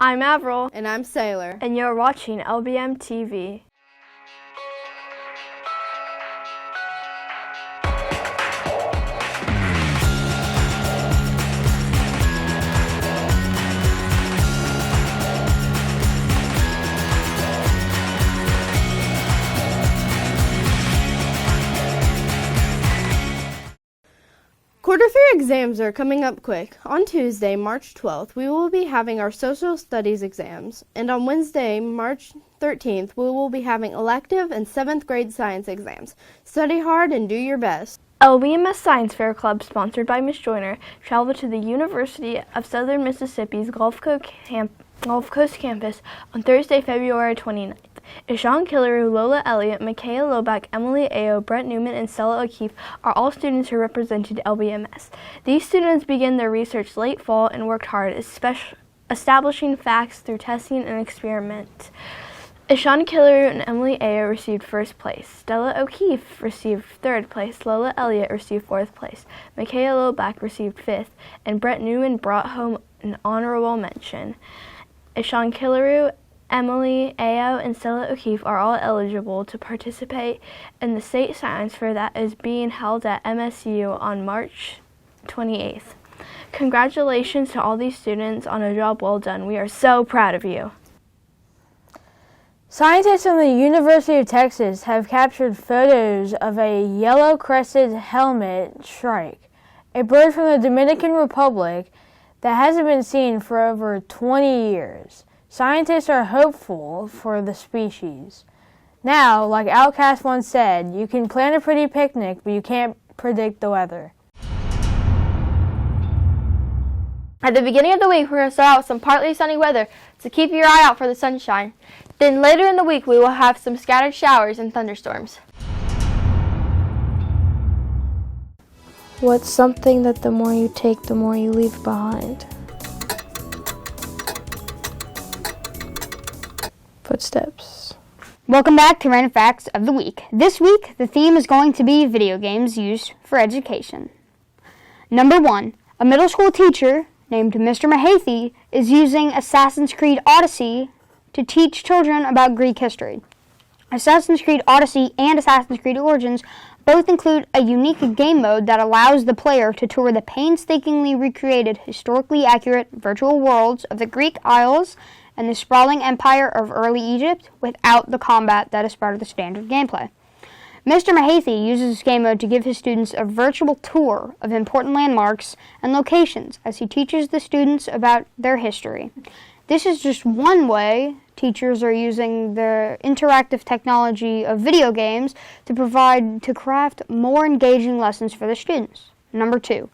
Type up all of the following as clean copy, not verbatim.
I'm Avril. And I'm Sailor. And you're watching Lbmtv. Quarter 3 exams are coming up quick. On Tuesday, March 12th, we will be having our social studies exams, and on Wednesday, March 13th, we will be having elective and 7th grade science exams. Study hard and do your best. LBMS Science Fair Club, sponsored by Ms. Joyner, traveled to the University of Southern Mississippi's Gulf Coast campus on Thursday, February 29th. Ishan Killeru, Lola Elliott, Micaiah Loback, Emily Ayo, Brett Newman, and Stella O'Keefe are all students who represented LBMS. These students began their research late fall and worked hard, establishing facts through testing and experiment. Ishan Killeru and Emily Ayo received first place. Stella O'Keefe received third place. Lola Elliott received fourth place. Micaiah Loback received fifth, and Brett Newman brought home an honorable mention. Ishan Killeru, Emily Ayo, and Stella O'Keefe are all eligible to participate in the State Science Fair that is being held at MSU on March 28th. Congratulations to all these students on a job well done. We are so proud of you. Scientists from the University of Texas have captured photos of a yellow-crested helmet shrike, a bird from the Dominican Republic that hasn't been seen for over 20 years. Scientists are hopeful for the species. Now, like Outcast once said, you can plan a pretty picnic, but you can't predict the weather. At the beginning of the week, we're going to start out with some partly sunny weather, so keep your eye out for the sunshine. Then later in the week, we will have some scattered showers and thunderstorms. What's something that the more you take, the more you leave behind? Footsteps. Welcome back to Random Facts of the Week. This week, the theme is going to be video games used for education. Number 1, a middle school teacher named Mr. Mahathi is using Assassin's Creed Odyssey to teach children about Greek history. Assassin's Creed Odyssey and Assassin's Creed Origins both include a unique game mode that allows the player to tour the painstakingly recreated, historically accurate virtual worlds of the Greek Isles and the sprawling empire of early Egypt without the combat that is part of the standard gameplay. Mr. Mahathi uses this game mode to give his students a virtual tour of important landmarks and locations as he teaches the students about their history. This is just one way teachers are using the interactive technology of video games to craft more engaging lessons for the students. Number 2.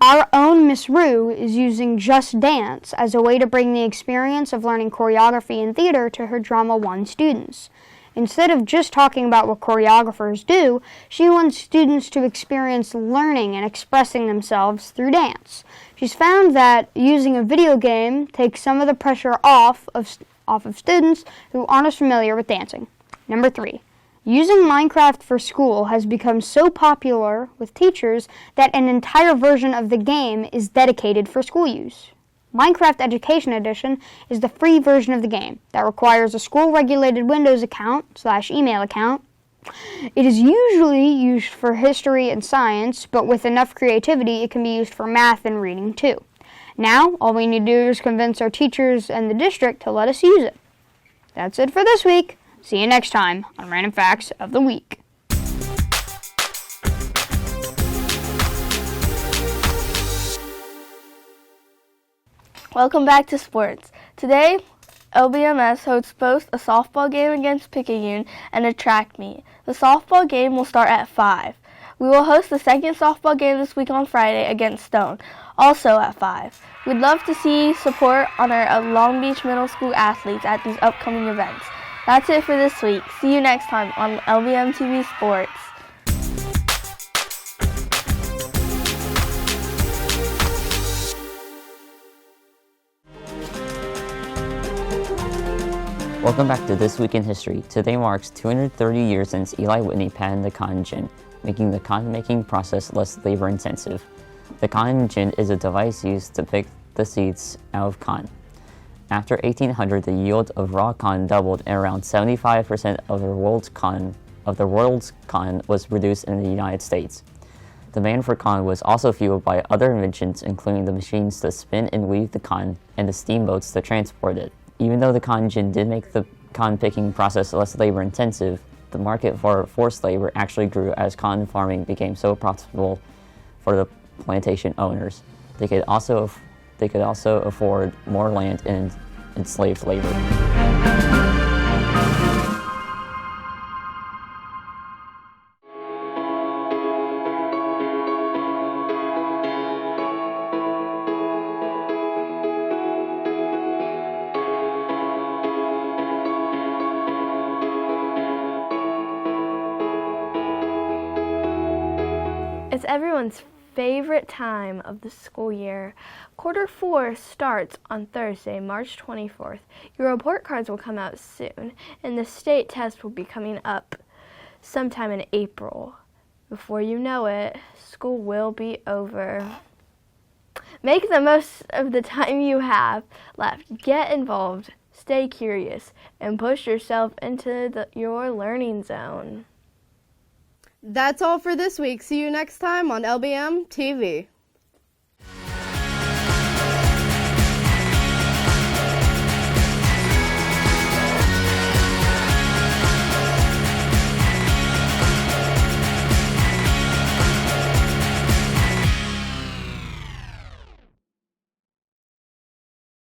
Our own Miss Rue is using Just Dance as a way to bring the experience of learning choreography and theater to her Drama 1 students. Instead of just talking about what choreographers do, she wants students to experience learning and expressing themselves through dance. She's found that using a video game takes some of the pressure off of students who aren't as familiar with dancing. Number 3. Using Minecraft for school has become so popular with teachers that an entire version of the game is dedicated for school use. Minecraft Education Edition is the free version of the game that requires a school-regulated Windows account/email account. It is usually used for history and science, but with enough creativity, it can be used for math and reading too. Now, all we need to do is convince our teachers and the district to let us use it. That's it for this week. See you next time on Random Facts of the Week. Welcome back to sports. Today, LBMS hosts both a softball game against Picayune and a track meet. The softball game will start at 5. We will host the second softball game this week on Friday against Stone, also at 5. We'd love to see support on our Long Beach Middle School athletes at these upcoming events. That's it for this week. See you next time on Lbmtv Sports. Welcome back to This Week in History. Today marks 230 years since Eli Whitney patented the cotton gin, making the cotton-making process less labor-intensive. The cotton gin is a device used to pick the seeds out of cotton. After 1800, the yield of raw cotton doubled, and around 75% of the world's cotton was produced in the United States. Demand for cotton was also fueled by other inventions, including the machines to spin and weave the cotton and the steamboats to transport it. Even though the cotton gin did make the cotton picking process less labor intensive, the market for forced labor actually grew as cotton farming became so profitable for the plantation owners. They could also afford more land and enslaved labor. It's everyone's favorite time of the school year. Quarter 4 starts on Thursday, March 24th. Your report cards will come out soon, and the state test will be coming up sometime in April. Before you know it, school will be over. Make the most of the time you have left. Get involved, stay curious, and push yourself into your learning zone. That's all for this week. See you next time on Lbmtv.